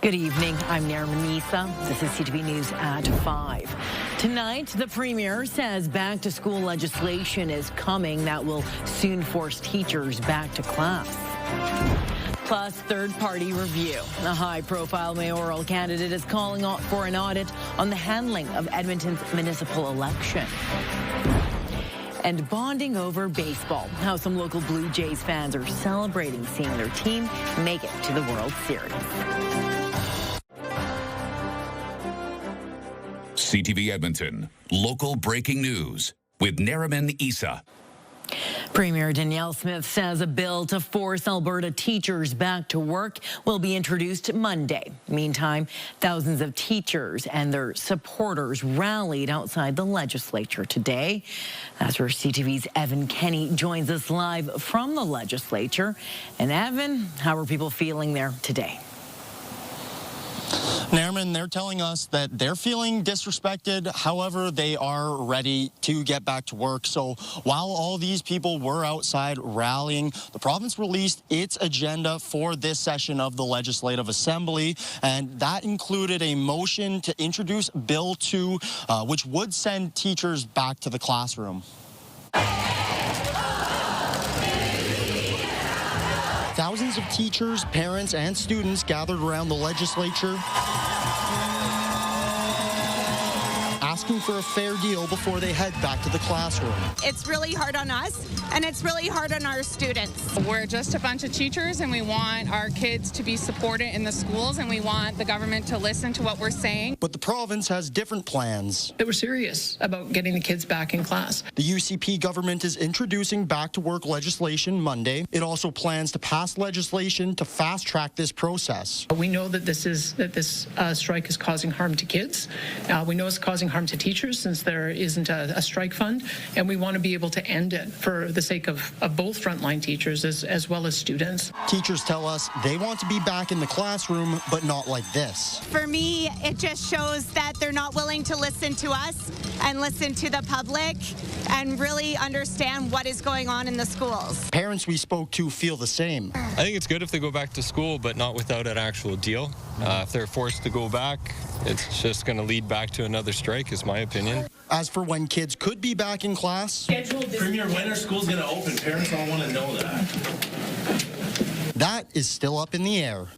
Good evening. I'm Nisa. This is CTV News at 5. Tonight, the Premier says back-to-school legislation is coming that will soon force teachers back to class. Plus, third-party review. A high-profile mayoral candidate is calling for an audit on the handling of Edmonton's municipal election. And bonding over baseball. How some local Blue Jays fans are celebrating seeing their team make it to the World Series. CTV Edmonton, local breaking news with Nariman Issa. Premier Danielle Smith says a bill to force Alberta teachers back to work will be introduced Monday. Meantime, thousands of teachers and their supporters rallied outside the legislature today. That's where CTV's Evan Kenny joins us live from the legislature. And Evan, how are people feeling there today? Nariman, they're telling us that they're feeling disrespected. However, they are ready to get back to work. So while all these people were outside rallying, the province released its agenda for this session of the Legislative Assembly, and that included a motion to introduce Bill 2, which would send teachers back to the classroom. Thousands of teachers, parents, and students gathered around the legislature, asking for a fair deal before they head back to the classroom. It's really hard on us, and it's really hard on our students. We're just a bunch of teachers, and we want our kids to be supported in the schools, and we want the government to listen to what we're saying. But the province has different plans. They were serious about getting the kids back in class. The UCP government is introducing back-to-work legislation Monday. It also plans to pass legislation to fast-track this process. We know that this strike is causing harm to kids. We know it's causing harm to teachers since there isn't a strike fund, and we want to be able to end it for the sake of both frontline teachers as well as students. Teachers tell us they want to be back in the classroom, but not like this. For me, it just shows that they're not willing to listen to us and listen to the public and really understand what is going on in the schools. Parents we spoke to feel the same. I think it's good if they go back to school, but not without an actual deal. If they're forced to go back, it's just going to lead back to another strike, is my opinion. As for when kids could be back in class, Premier, when are schools going to open? Parents all want to know that. That is still up in the air.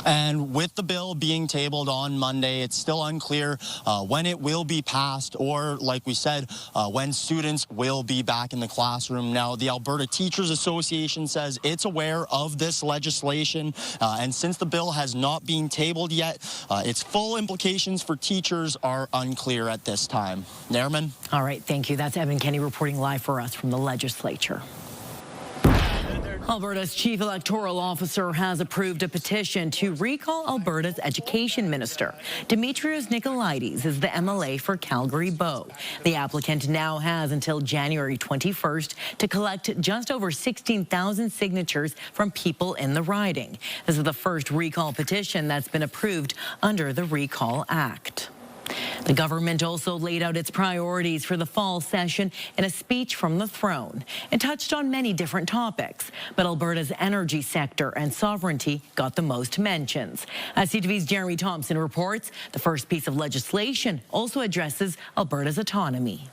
And with the bill being tabled on Monday, it's still unclear when it will be passed or, like we said, when students will be back in the classroom. Now, the Alberta Teachers Association says it's aware of this legislation, and since the bill has not been tabled yet, its full implications for teachers are unclear at this time. Nariman? All right, thank you. That's Evan Kenny reporting live for us from the legislature. Alberta's chief electoral officer has approved a petition to recall Alberta's education minister. Dimitrios Nicolaides is the MLA for Calgary-Bow. The applicant now has until January 21st to collect just over 16,000 signatures from people in the riding. This is the first recall petition that's been approved under the Recall Act. The government also laid out its priorities for the fall session in a speech from the throne. It touched on many different topics, but Alberta's energy sector and sovereignty got the most mentions. As CTV's Jeremy Thompson reports, the first piece of legislation also addresses Alberta's autonomy.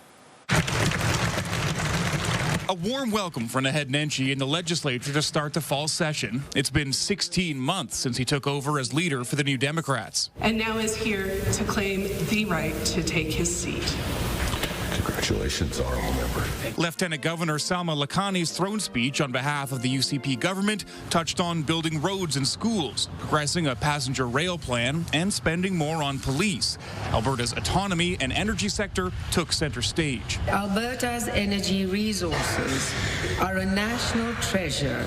A warm welcome for Naheed Nenshi in the legislature to start the fall session. It's been 16 months since he took over as leader for the New Democrats. And now is here to claim the right to take his seat. Congratulations, honorable member. Lieutenant Governor Salma Lakhani's throne speech on behalf of the UCP government touched on building roads and schools, progressing a passenger rail plan, and spending more on police. Alberta's autonomy and energy sector took center stage. Alberta's energy resources are a national treasure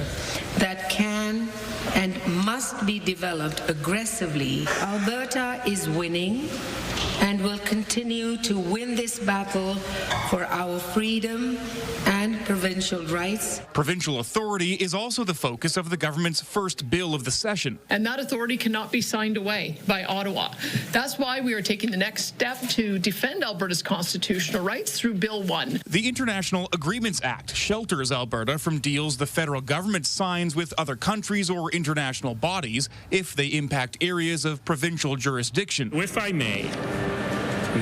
that can and must be developed aggressively. Alberta is winning and will continue to win this battle for our freedom and provincial rights. Provincial authority is also the focus of the government's first bill of the session. And that authority cannot be signed away by Ottawa. That's why we are taking the next step to defend Alberta's constitutional rights through Bill 1. The International Agreements Act shelters Alberta from deals the federal government signs with other countries or international bodies if they impact areas of provincial jurisdiction. If I may,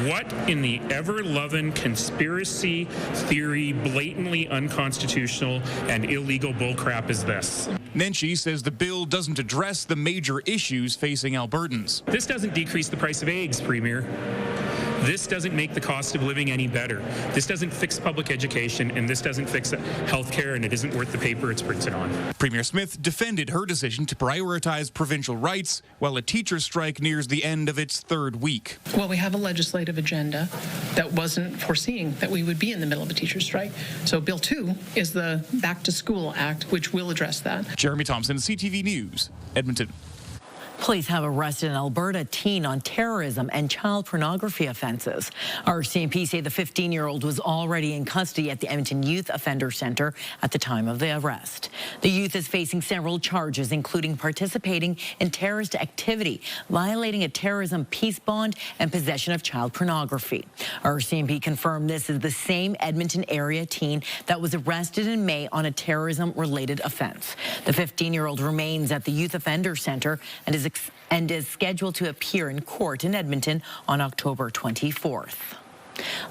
what in the ever-loving conspiracy theory, blatantly unconstitutional and illegal bullcrap is this? Nenshi says the bill doesn't address the major issues facing Albertans. This doesn't decrease the price of eggs, Premier. This doesn't make the cost of living any better. This doesn't fix public education, and this doesn't fix health care, and it isn't worth the paper it's printed on. Premier Smith defended her decision to prioritize provincial rights while a teacher strike nears the end of its third week. Well, we have a legislative agenda that wasn't foreseeing that we would be in the middle of a teacher strike. So Bill 2 is the Back to School Act, which will address that. Jeremy Thompson, CTV News, Edmonton. Police have arrested an Alberta teen on terrorism and child pornography offences. RCMP say the 15-year-old was already in custody at the Edmonton Youth Offender Centre at the time of the arrest. The youth is facing several charges, including participating in terrorist activity, violating a terrorism peace bond, and possession of child pornography. RCMP confirmed this is the same Edmonton area teen that was arrested in May on a terrorism-related offence. The 15-year-old remains at the Youth Offender Centre and is scheduled to appear in court in Edmonton on October 24th.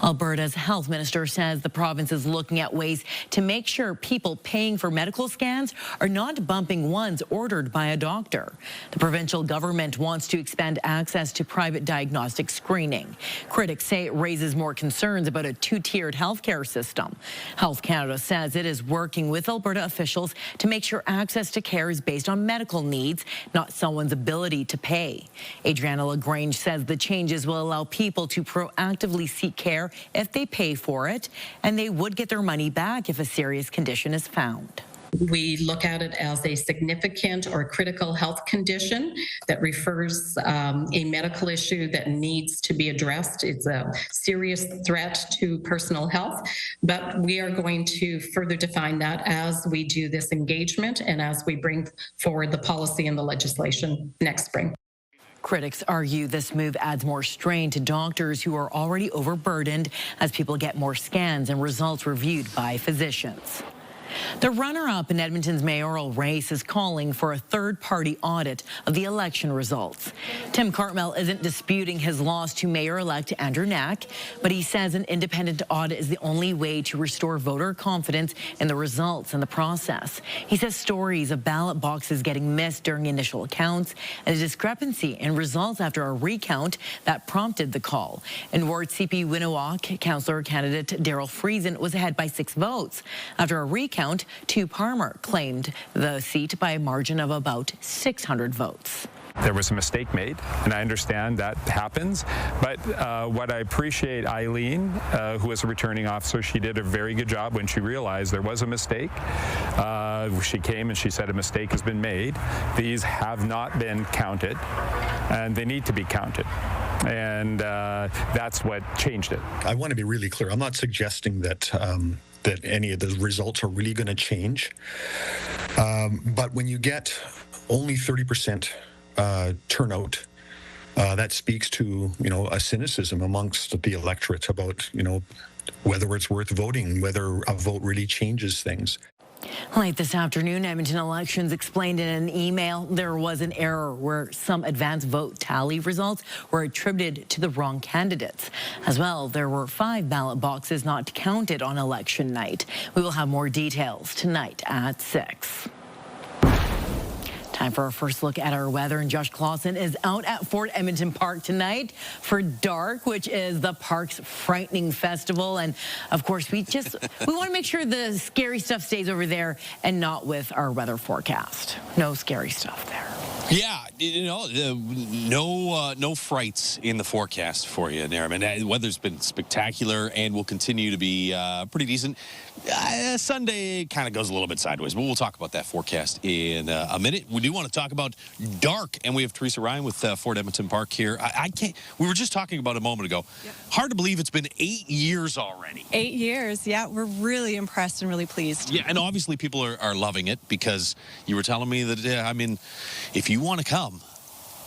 Alberta's health minister says the province is looking at ways to make sure people paying for medical scans are not bumping ones ordered by a doctor. The provincial government wants to expand access to private diagnostic screening. Critics say it raises more concerns about a two-tiered healthcare system. Health Canada says it is working with Alberta officials to make sure access to care is based on medical needs, not someone's ability to pay. Adriana LaGrange says the changes will allow people to proactively seek care if they pay for it, and they would get their money back if a serious condition is found. We look at it as a significant or critical health condition that refers a medical issue that needs to be addressed. It's a serious threat to personal health, but we are going to further define that as we do this engagement and as we bring forward the policy and the legislation next spring. Critics argue this move adds more strain to doctors who are already overburdened as people get more scans and results reviewed by physicians. The runner-up in Edmonton's mayoral race is calling for a third-party audit of the election results. Tim Cartmell isn't disputing his loss to Mayor-elect Andrew Knack, but he says an independent audit is the only way to restore voter confidence in the results and the process. He says stories of ballot boxes getting missed during initial counts and a discrepancy in results after a recount that prompted the call. In Ward CP Winnowac, councillor candidate Daryl Friesen was ahead by 6 votes. After a recount, Tu Parmer claimed the seat by a margin of about 600 votes. There was a mistake made, and I understand that happens, but what I appreciate Eileen, who was a returning officer, she did a very good job when she realized there was a mistake. She came and she said a mistake has been made. These have not been counted, and they need to be counted. And that's what changed it. I want to be really clear. I'm not suggesting that that any of the results are really going to change. But when you get only 30% turnout, that speaks to, a cynicism amongst the electorate about, whether it's worth voting, whether a vote really changes things. Late this afternoon, Edmonton Elections explained in an email there was an error where some advance vote tally results were attributed to the wrong candidates. As well, there were 5 ballot boxes not counted on election night. We will have more details tonight at 6. Time for our first look at our weather, and Josh Clausen is out at Fort Edmonton Park tonight for Dark, which is the park's frightening festival. And of course, we want to make sure the scary stuff stays over there and not with our weather forecast. No scary stuff there. Yeah, no frights in the forecast for you, Nariman. Weather's been spectacular and will continue to be pretty decent. Sunday kind of goes a little bit sideways, but we'll talk about that forecast in a minute. We do want to talk about dark, and we have Teresa Ryan with Fort Edmonton Park here. I can't. We were just talking about a moment ago. Yep. Hard to believe it's been 8 years already. 8 years, yeah. We're really impressed and really pleased. Yeah, and obviously people are loving it because you were telling me that, if you want to come,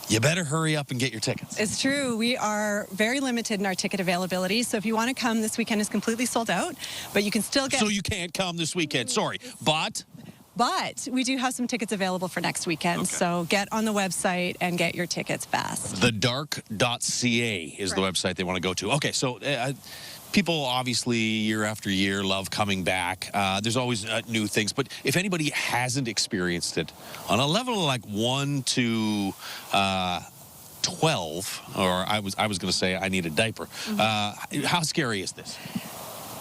you better hurry up and get your tickets. It's true. We are very limited in our ticket availability. So if you want to come, this weekend is completely sold out, but you can still get... So you can't come this weekend, sorry. But we do have some tickets available for next weekend. Okay. So get on the website and get your tickets fast. Thedark.ca is the website they want to go to. Okay, so... people obviously year after year love coming back. There's always new things. But if anybody hasn't experienced it on a level of like 1 to 12, or I was going to say I need a diaper. How scary is this?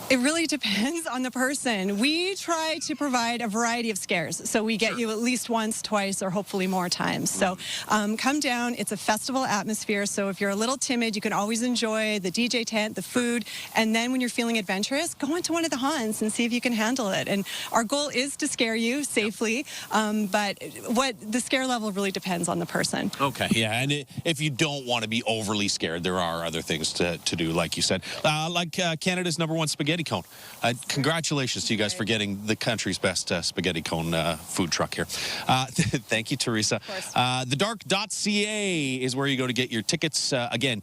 It really depends on the person. We try to provide a variety of scares. So we get you at least once, twice, or hopefully more times. So come down. It's a festival atmosphere. So if you're a little timid, you can always enjoy the DJ tent, the food. And then when you're feeling adventurous, go into one of the haunts and see if you can handle it. And our goal is to scare you safely. But what the scare level really depends on the person. Okay, yeah. And if you don't want to be overly scared, there are other things to do, like you said. Like Canada's #1 spaghetti cone. Congratulations to you guys for getting the country's best spaghetti cone food truck here. Thank you, Teresa. Thedark.ca is where you go to get your tickets. Again,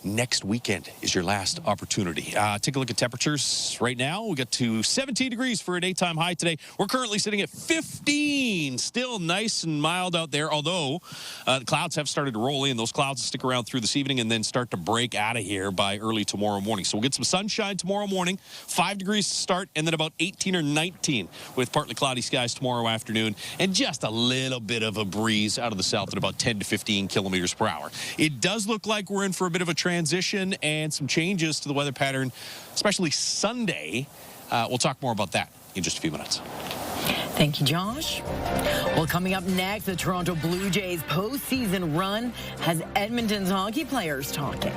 next weekend is your last opportunity. Take a look at temperatures right now. We got to 17 degrees for a daytime high today. We're currently sitting at 15. Still nice and mild out there, although the clouds have started to roll in. Those clouds will stick around through this evening and then start to break out of here by early tomorrow morning. So we'll get some sunshine tomorrow morning, 5 degrees to start, and then about 18 or 19 with partly cloudy skies tomorrow afternoon, and just a little bit of a breeze out of the south at about 10 to 15 kilometers per hour. It does look like we're in for a bit of a transition and some changes to the weather pattern, especially Sunday. We'll talk more about that in just a few minutes. Thank you, Josh. Well, coming up next, the Toronto Blue Jays postseason run has Edmonton's hockey players talking.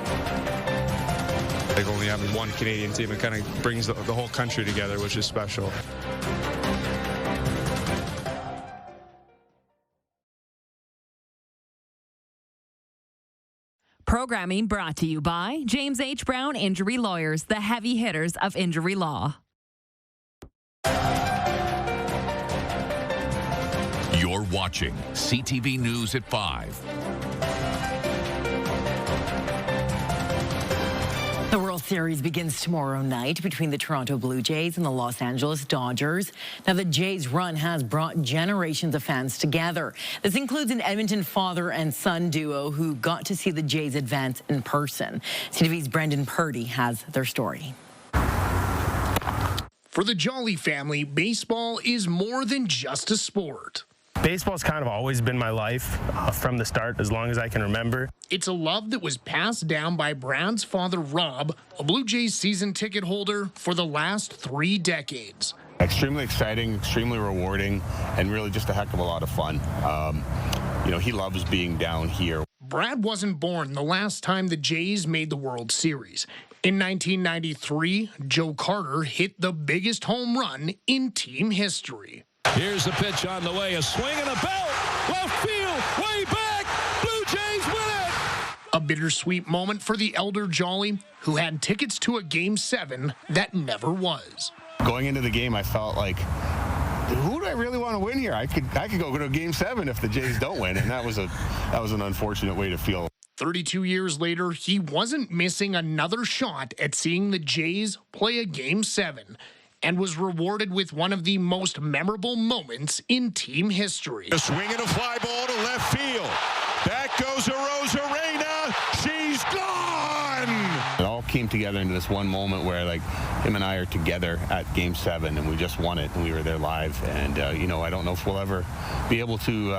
Like only having one Canadian team, it kind of brings the whole country together, which is special. Programming brought to you by James H. Brown Injury Lawyers, the heavy hitters of injury law. You're watching CTV News at 5. The World Series begins tomorrow night between the Toronto Blue Jays and the Los Angeles Dodgers. Now, the Jays' run has brought generations of fans together. This includes an Edmonton father and son duo who got to see the Jays advance in person. CTV's Brendan Purdy has their story. For the Jolly family, baseball is more than just a sport. Baseball's kind of always been my life from the start, as long as I can remember. It's a love that was passed down by Brad's father, Rob, a Blue Jays season ticket holder for the last 3 decades. Extremely exciting, extremely rewarding, and really just a heck of a lot of fun. He loves being down here. Brad wasn't born the last time the Jays made the World Series. In 1993, Joe Carter hit the biggest home run in team history. Here's the pitch on the way, a swing and a belt, left field, way back, Blue Jays win it! A bittersweet moment for the elder Jolly, who had tickets to a Game 7 that never was. Going into the game, I felt like, who do I really want to win here? I could go to a Game 7 if the Jays don't win, and that was an unfortunate way to feel. 32 years later, he wasn't missing another shot at seeing the Jays play a Game 7. And was rewarded with one of the most memorable moments in team history. A swing and a fly ball to left field. Back goes Arozarena. She's gone! It all came together into this one moment where, him and I are together at Game 7, and we just won it, and we were there live. And, I don't know if we'll ever be able to,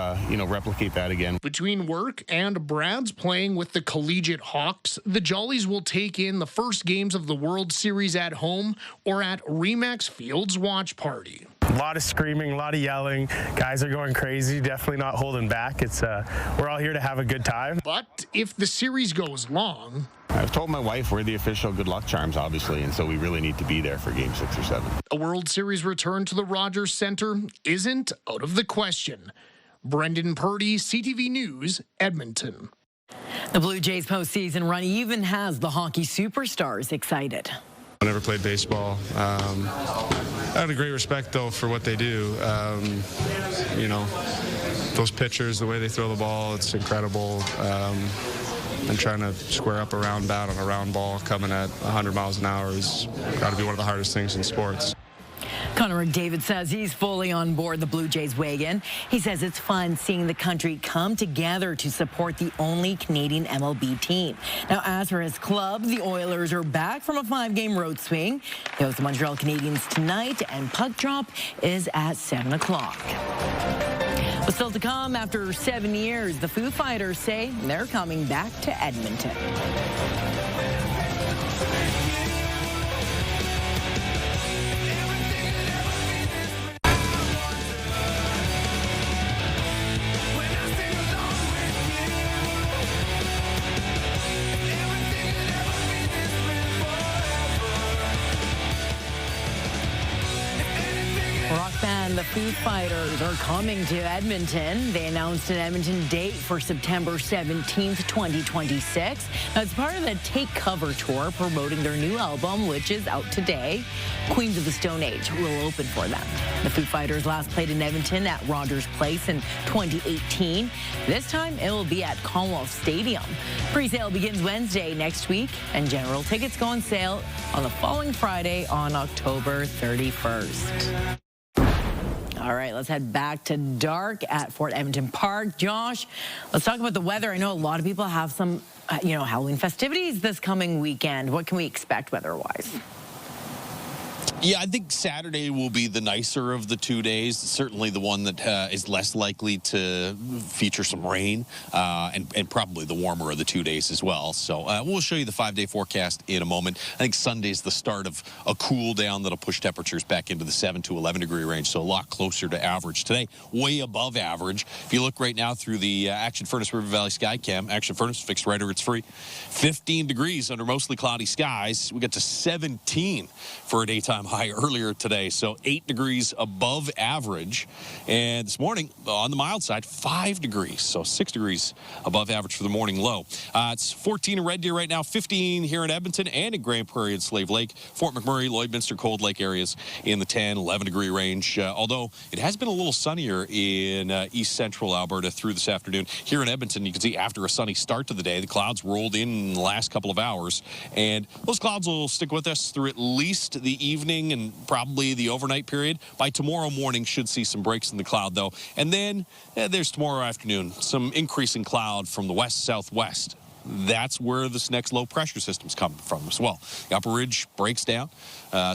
replicate that again. Between work and Brad's playing with the Collegiate Hawks, the Jollies will take in the first games of the World Series at home or at Remax Field's watch party. A lot of screaming, a lot of yelling. Guys are going crazy, definitely not holding back. We're all here to have a good time. But if the series goes long, I've told my wife we're the official good luck charms, obviously, and so we really need to be there for Game 6 or 7. A World Series return to the Rogers Centre isn't out of the question. Brendan Purdy, CTV News, Edmonton. The Blue Jays postseason run even has the hockey superstars excited. I never played baseball. I had a great respect, though, for what they do. You know, those pitchers, the way they throw the ball, it's incredible. And trying to square up a round bat on a round ball coming at 100 miles an hour is got to be one of the hardest things in sports. Connor McDavid says he's fully on board the Blue Jays wagon. He says it's fun seeing the country come together to support the only Canadian MLB team. Now, as for his club, the Oilers are back from a 5-game road swing. They host the Montreal Canadiens tonight, and puck drop is at 7 o'clock. But still to come, after 7 years, the Foo Fighters say they're coming back to Edmonton. Rock band The Foo Fighters are coming to Edmonton. They announced an Edmonton date for September 17th, 2026. Now, it's part of the Take Cover tour promoting their new album, which is out today. Queens of the Stone Age will open for them. The Foo Fighters last played in Edmonton at Rogers Place in 2018. This time, it will be at Commonwealth Stadium. Pre-sale begins Wednesday next week, and general tickets go on sale on the following Friday on October 31st. All right, let's head back to dark at Fort Edmonton Park. Josh, let's talk about the weather. I know a lot of people have some, Halloween festivities this coming weekend. What can we expect weather-wise? Yeah, I think Saturday will be the nicer of the 2 days. Certainly the one that is less likely to feature some rain and probably the warmer of the 2 days as well. So we'll show you the 5-day forecast in a moment. I think Sunday's the start of a cool down that'll push temperatures back into the 7 to 11 degree range, so a lot closer to average. Today, way above average. If you look right now through the Action Furnace River Valley Skycam, Action Furnace fixed right or it's free. 15 degrees under mostly cloudy skies. We got to 17 for a daytime high earlier today, so 8 degrees above average. And this morning, on the mild side, 5 degrees, so 6 degrees above average for the morning low. It's 14 in Red Deer right now, 15 here in Edmonton and in Grand Prairie and Slave Lake. Fort McMurray, Lloydminster, Cold Lake areas in the 10, 11 degree range, although it has been a little sunnier in east central Alberta through this afternoon. Here in Edmonton, you can see after a sunny start to the day, the clouds rolled in the last couple of hours, and those clouds will stick with us through at least the evening and probably the overnight period. By tomorrow morning, should see some breaks in the cloud, though. And then there's tomorrow afternoon, some increasing cloud from the west-southwest. That's where this next low pressure system's coming from as well. The upper ridge breaks down.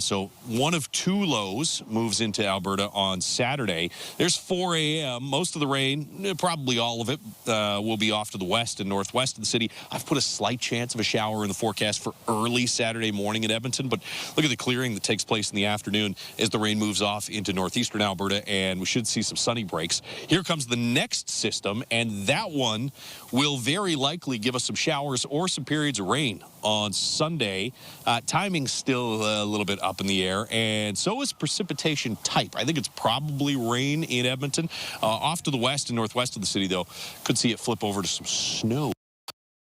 So one of two lows moves into Alberta on Saturday. There's 4 a.m. Most of the rain, probably all of it, will be off to the west and northwest of the city. I've put a slight chance of a shower in the forecast for early Saturday morning in Edmonton, but look at the clearing that takes place in the afternoon as the rain moves off into northeastern Alberta, and we should see some sunny breaks. Here comes the next system, and that one will very likely give us some showers or some periods of rain on Sunday. Timing's still a little bit up in the air, and so is precipitation type. I think it's probably rain in Edmonton. Off to the west and northwest of the city, though, could see it flip over to some snow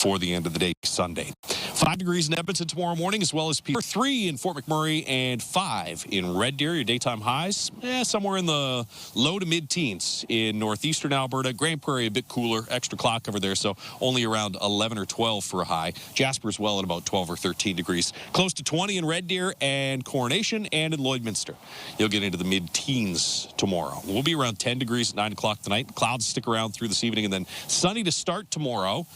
for the end of the day Sunday. 5 degrees in Edmonton tomorrow morning, as well as 3 in Fort McMurray and 5 in Red Deer. Your daytime highs, somewhere in the low to mid-teens in northeastern Alberta. Grand Prairie a bit cooler, extra cloud cover there, so only around 11 or 12 for a high. Jasper's well at about 12 or 13 degrees. Close to 20 in Red Deer and Coronation and in Lloydminster. You'll get into the mid-teens tomorrow. We'll be around 10 degrees at 9 o'clock tonight. Clouds stick around through this evening, and then sunny to start tomorrow.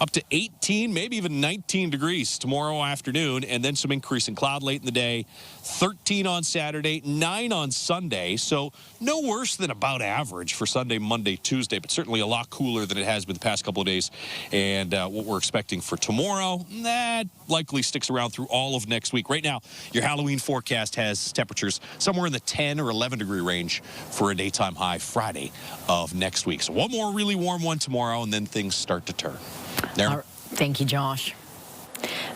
Up to 18, maybe even 19 degrees tomorrow afternoon, and then some increase in cloud late in the day. 13 on Saturday, 9 on Sunday, so no worse than about average for Sunday, Monday, Tuesday, but certainly a lot cooler than it has been the past couple of days. And what we're expecting for tomorrow, that likely sticks around through all of next week. Right now, your Halloween forecast has temperatures somewhere in the 10 or 11 degree range for a daytime high Friday of next week. So one more really warm one tomorrow, and then things start to turn. There. Thank you, Josh.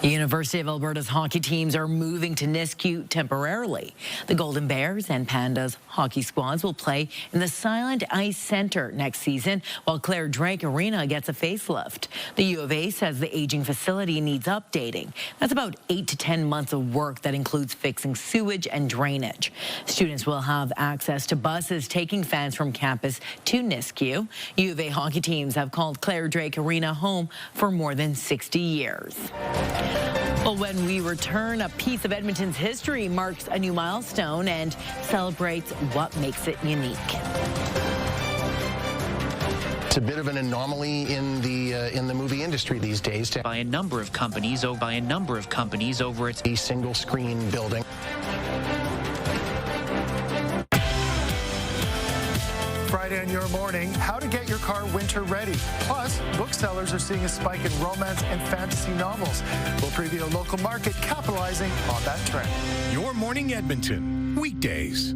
The University of Alberta's hockey teams are moving to Nisku temporarily. The Golden Bears and Pandas hockey squads will play in the Silent Ice Centre next season, while Claire Drake Arena gets a facelift. The U of A says the aging facility needs updating. That's about 8 to 10 months of work that includes fixing sewage and drainage. Students will have access to buses taking fans from campus to Nisku. U of A hockey teams have called Claire Drake Arena home for more than 60 years. Well, when we return, a piece of Edmonton's history marks a new milestone and celebrates what makes it unique. It's a bit of an anomaly in the movie industry these days. By a number of companies over its a single screen building. Friday on Your Morning, how to get your car winter ready. Plus, booksellers are seeing a spike in romance and fantasy novels. We'll preview a local market capitalizing on that trend. Your Morning Edmonton, weekdays.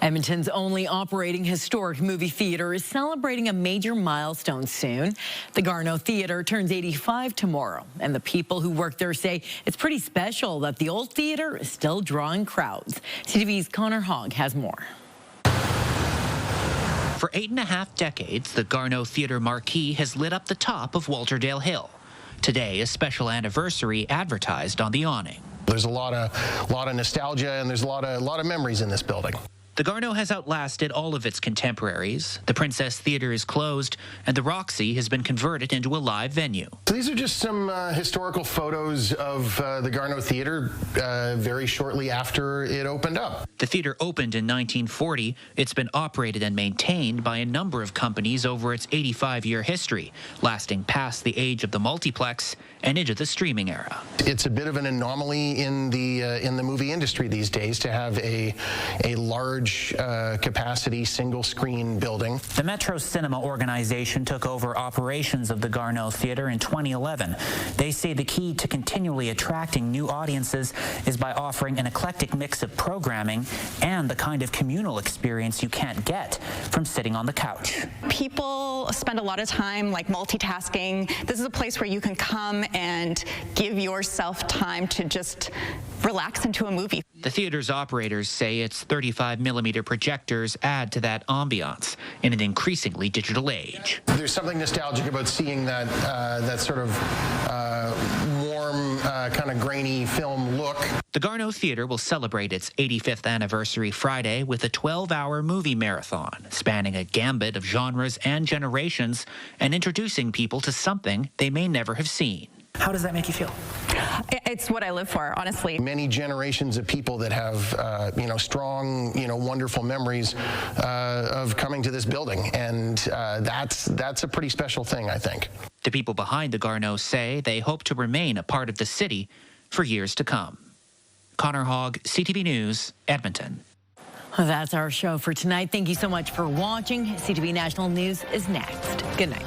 Edmonton's only operating historic movie theater is celebrating a major milestone soon. The Garneau Theater turns 85 tomorrow, and the people who work there say it's pretty special that the old theater is still drawing crowds. CTV's Connor Hogg has more. For 8.5 decades, the Garneau Theater marquee has lit up the top of Walterdale Hill. Today, a special anniversary advertised on the awning. There's a lot of nostalgia, and there's a lot of memories in this building. The Garneau has outlasted all of its contemporaries. The Princess Theatre is closed, and the Roxy has been converted into a live venue. So these are just some historical photos of the Garneau Theatre very shortly after it opened up. The theatre opened in 1940. It's been operated and maintained by a number of companies over its 85-year history, lasting past the age of the multiplex and into the streaming era. It's a bit of an anomaly in the movie industry these days to have a large capacity single screen building. The Metro Cinema organization took over operations of the Garneau Theatre in 2011. They say the key to continually attracting new audiences is by offering an eclectic mix of programming and the kind of communal experience you can't get from sitting on the couch. People spend a lot of time multitasking. This is a place where you can come and give yourself time to just relax into a movie. The theater's operators say its 35mm projectors add to that ambiance in an increasingly digital age. There's something nostalgic about seeing that sort of warm, kind of grainy film look. The Garneau Theatre will celebrate its 85th anniversary Friday with a 12-hour movie marathon, spanning a gambit of genres and generations and introducing people to something they may never have seen. How does that make you feel? It's what I live for, honestly. Many generations of people that have, strong, wonderful memories of coming to this building, and that's a pretty special thing, I think. The people behind the Garneau say they hope to remain a part of the city for years to come. Connor Hogg, CTV News, Edmonton. Well, that's our show for tonight. Thank you so much for watching. CTV National News is next. Good night.